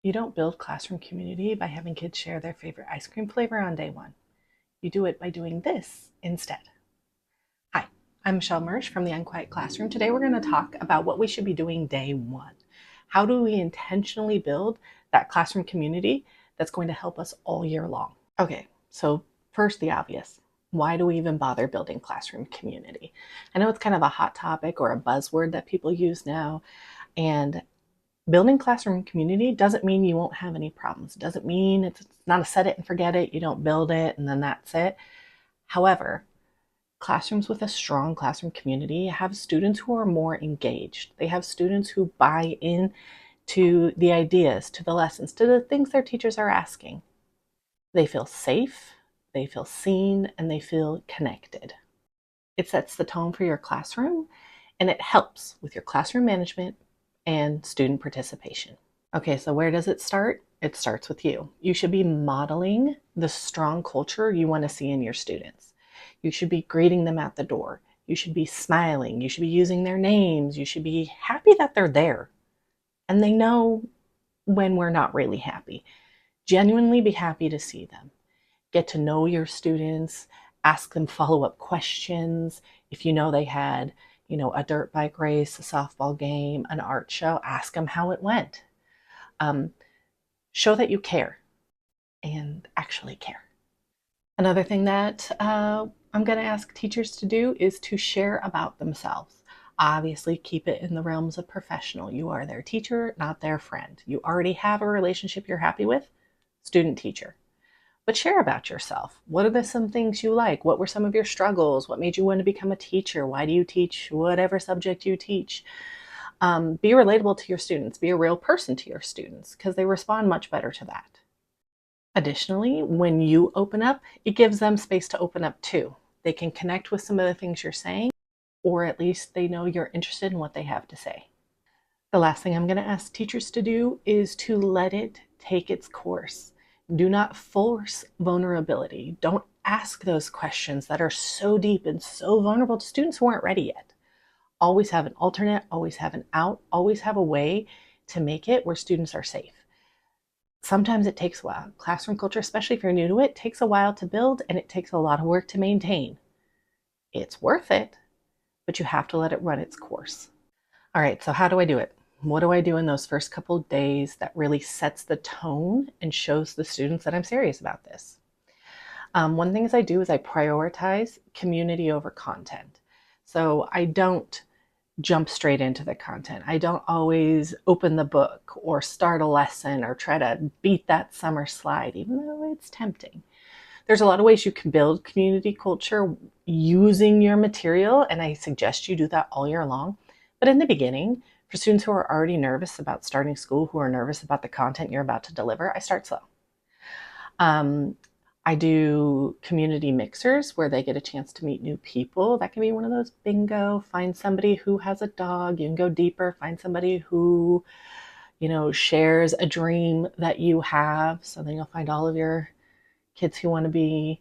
You don't build classroom community by having kids share their favorite ice cream flavor on day one. You do it by doing this instead. Hi, I'm Michelle Mersch from the Unquiet Classroom. Today we're going to talk about what we should be doing day one. How do we intentionally build that classroom community that's going to help us all year long? Okay, so first the obvious. Why do we even bother building classroom community? I know it's kind of a hot topic or a buzzword that people use now, and building classroom community doesn't mean you won't have any problems. It doesn't mean it's not a set it and forget it. You don't build it and then that's it. However, classrooms with a strong classroom community have students who are more engaged. They have students who buy in to the ideas, to the lessons, to the things their teachers are asking. They feel safe, they feel seen, and they feel connected. It sets the tone for your classroom and it helps with your classroom management and student participation. Okay, so where does it start? It starts with you. You should be modeling the strong culture you want to see in your students. You should be greeting them at the door. You should be smiling. You should be using their names. You should be happy that they're there. And they know when we're not really happy. Genuinely be happy to see them. Get to know your students, ask them follow-up questions. If you know they had, a dirt bike race, a softball game, an art show, ask them how it went. Show that you care and actually care. Another thing that I'm going to ask teachers to do is to share about themselves. Obviously, keep it in the realms of professional. You are their teacher, not their friend. You already have a relationship you're happy with, student-teacher. But share about yourself. What are some things you like? What were some of your struggles? What made you want to become a teacher? Why do you teach whatever subject you teach? Be relatable to your students. Be a real person to your students because they respond much better to that. Additionally, when you open up, it gives them space to open up too. They can connect with some of the things you're saying, or at least they know you're interested in what they have to say. The last thing I'm going to ask teachers to do is to let it take its course. Do not force vulnerability. Don't ask those questions that are so deep and so vulnerable to students who aren't ready yet. Always have an alternate, always have an out, always have a way to make it where students are safe. Sometimes it takes a while. Classroom culture, especially if you're new to it, takes a while to build and it takes a lot of work to maintain. It's worth it, but you have to let it run its course. All right, so how do I do it? What do I do in those first couple of days that really sets the tone and shows the students that I'm serious about this? One thing I do is I prioritize community over content. So I don't jump straight into the content. I don't always open the book or start a lesson or try to beat that summer slide, even though it's tempting. There's a lot of ways you can build community culture using your material, and I suggest you do that all year long. But in the beginning, for students who are already nervous about starting school, who are nervous about the content you're about to deliver, I start slow. I do community mixers where they get a chance to meet new people. That can be one of those bingo, find somebody who has a dog. You can go deeper, find somebody who, shares a dream that you have. So then you'll find all of your kids who want to be,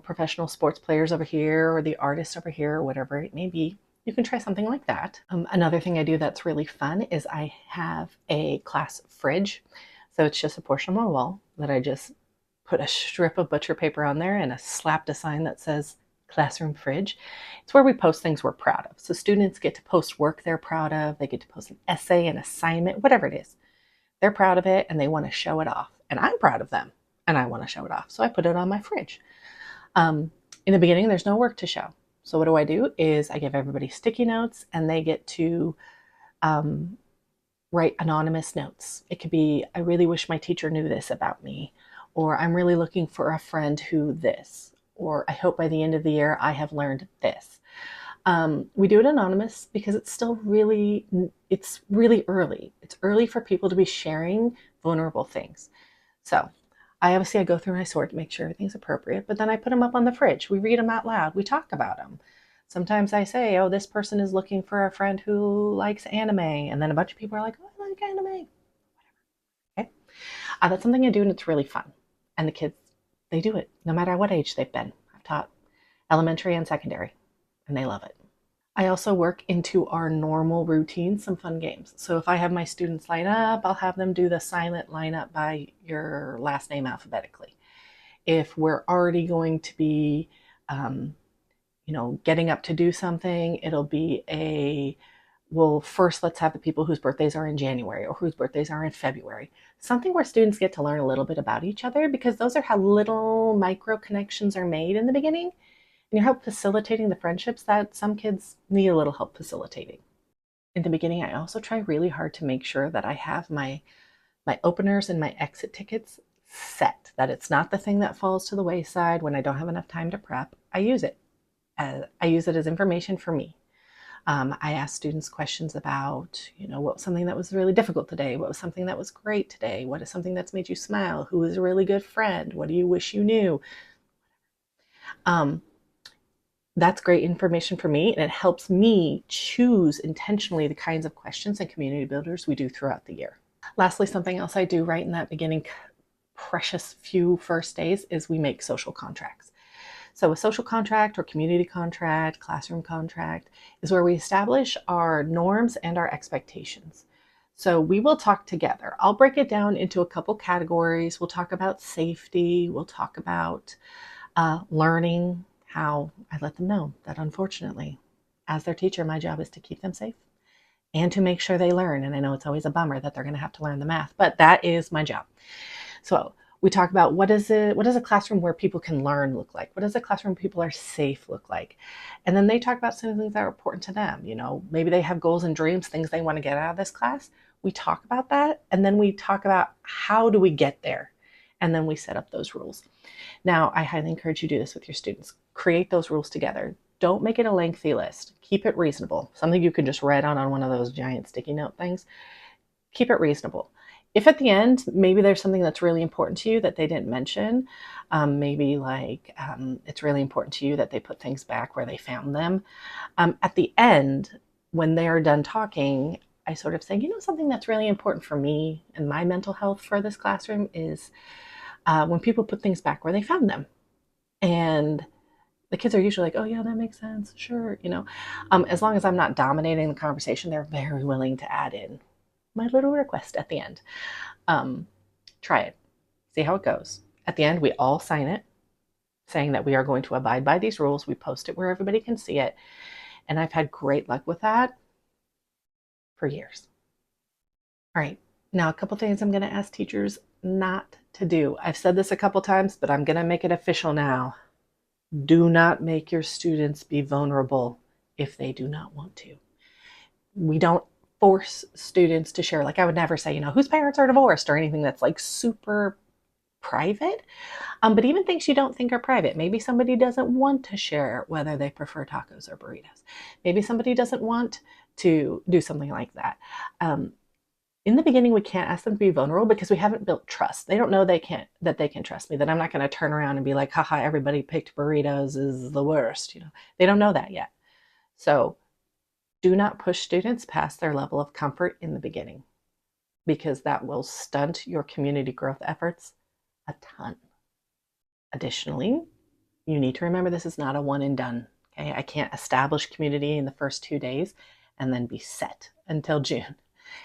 professional sports players over here or the artist over here or whatever it may be. You can try something like that. Another thing I do that's really fun is I have a class fridge. So it's just a portion of my wall that I just put a strip of butcher paper on there and slapped a sign that says classroom fridge. It's where we post things we're proud of. So students get to post work they're proud of. They get to post an essay, an assignment, whatever it is. They're proud of it and they want to show it off. And I'm proud of them and I want to show it off. So I put it on my fridge. In the beginning, there's no work to show. So what I do is I give everybody sticky notes and they get to write anonymous notes. It could be, I really wish my teacher knew this about me, or I'm really looking for a friend who this, or I hope by the end of the year I have learned this. We do it anonymous because it's really early. It's early for people to be sharing vulnerable things. So I go through and I sort to make sure everything's appropriate, but then I put them up on the fridge. We read them out loud. We talk about them. Sometimes I say, oh, this person is looking for a friend who likes anime. And then a bunch of people are like, oh, I like anime. Okay. That's something I do and it's really fun. And the kids, they do it no matter what age they've been. I've taught elementary and secondary and they love it. I also work into our normal routine some fun games. So if I have my students line up, I'll have them do the silent lineup by your last name alphabetically. If we're already going to be, um, getting up to do something, it'll be well, first let's have the people whose birthdays are in January or whose birthdays are in February. Something where students get to learn a little bit about each other, because those are how little micro connections are made in the beginning. And you help facilitating the friendships that some kids need a little help facilitating. In the beginning, I also try really hard to make sure that I have my openers and my exit tickets set, that it's not the thing that falls to the wayside when I don't have enough time to prep. I use it. I use it as information for me. I ask students questions about, what was something that was really difficult today? What was something that was great today? What is something that's made you smile? Who is a really good friend? What do you wish you knew? Um, that's great information for me, and it helps me choose intentionally the kinds of questions and community builders we do throughout the year. Lastly, something else I do right in that beginning precious few first days is we make social contracts. So a social contract or community contract, classroom contract is where we establish our norms and our expectations. So we will talk together. I'll break it down into a couple categories. We'll talk about safety. We'll talk about learning, how I let them know that unfortunately, as their teacher, my job is to keep them safe and to make sure they learn. And I know it's always a bummer that they're going to have to learn the math, but that is my job. So we talk about what does a classroom where people can learn look like? What does a classroom where people are safe look like? And then they talk about some things that are important to them. Maybe they have goals and dreams, things they want to get out of this class. We talk about that, and then we talk about how do we get there? And then we set up those rules. Now, I highly encourage you to do this with your students. Create those rules together. Don't make it a lengthy list. Keep it reasonable. Something you can just write on one of those giant sticky note things. Keep it reasonable. If at the end, maybe there's something that's really important to you that they didn't mention, maybe like it's really important to you that they put things back where they found them. At the end, when they are done talking, I sort of say, something that's really important for me and my mental health for this classroom is when people put things back where they found them. And the kids are usually like, oh, yeah, that makes sense. Sure. As long as I'm not dominating the conversation, they're very willing to add in my little request at the end. Try it. See how it goes. At the end, we all sign it, saying that we are going to abide by these rules. We post it where everybody can see it. And I've had great luck with that for years. All right. Now, a couple things I'm going to ask teachers not to do. I've said this a couple times, but I'm going to make it official now. Do not make your students be vulnerable if they do not want to. We don't force students to share. Like I would never say, whose parents are divorced or anything that's like super private. But even things you don't think are private. Maybe somebody doesn't want to share whether they prefer tacos or burritos. Maybe somebody doesn't want to do something like that. In the beginning, we can't ask them to be vulnerable because we haven't built trust. They don't know that they can trust me, that I'm not going to turn around and be like, haha, everybody picked burritos is the worst. They don't know that yet. So do not push students past their level of comfort in the beginning, because that will stunt your community growth efforts a ton. Additionally, you need to remember this is not a one and done. Okay, I can't establish community in the first 2 days and then be set until June.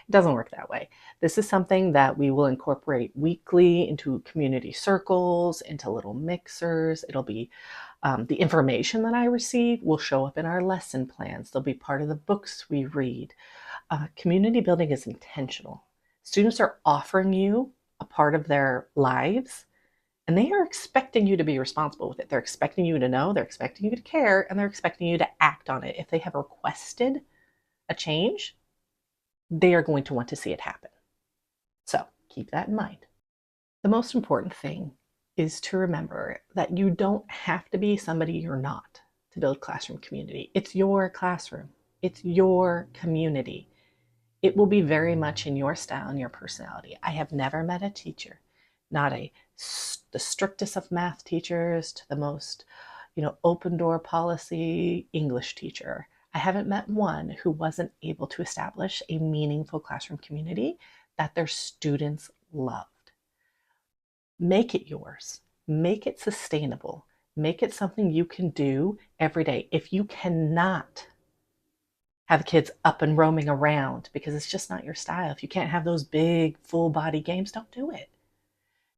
It doesn't work that way. This is something that we will incorporate weekly into community circles, into little mixers. It'll be the information that I receive will show up in our lesson plans. They'll be part of the books we read. Community building is intentional. Students are offering you a part of their lives, and they are expecting you to be responsible with it. They're expecting you to know, they're expecting you to care, and they're expecting you to act on it. If they have requested a change, they are going to want to see it happen. So keep that in mind. The most important thing is to remember that you don't have to be somebody you're not to build classroom community. It's your classroom. It's your community. It will be very much in your style and your personality. I have never met a teacher, not the strictest of math teachers to the most, open door policy English teacher. I haven't met one who wasn't able to establish a meaningful classroom community that their students loved. Make it yours. Make it sustainable. Make it something you can do every day. If you cannot have the kids up and roaming around because it's just not your style. If you can't have those big full body games, don't do it.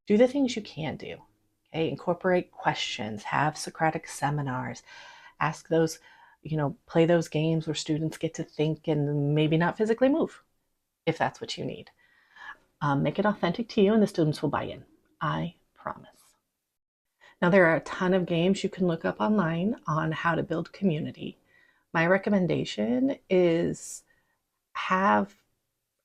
Do the things you can do. Okay, incorporate questions, have Socratic seminars, ask those, play those games where students get to think and maybe not physically move if that's what you need. Make it authentic to you, and the students will buy in. I promise. Now, there are a ton of games you can look up online on how to build community. My recommendation is have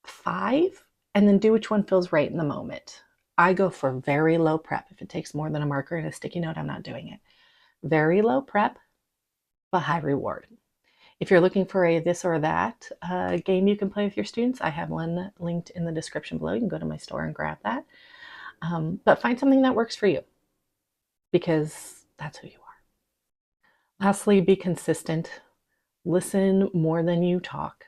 5 and then do which one feels right in the moment. I go for very low prep. If it takes more than a marker and a sticky note, I'm not doing it. Very low prep, but high reward. If you're looking for a this or that game you can play with your students, I have one linked in the description below. You can go to my store and grab that. But find something that works for you because that's who you are. Lastly, be consistent. Listen more than you talk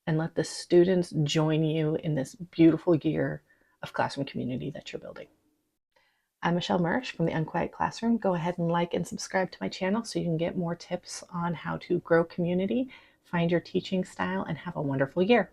and let the students join you in this beautiful year of classroom community that you're building. I'm Michelle Murch from the Unquiet Classroom. Go ahead and like and subscribe to my channel so you can get more tips on how to grow community, find your teaching style, and have a wonderful year.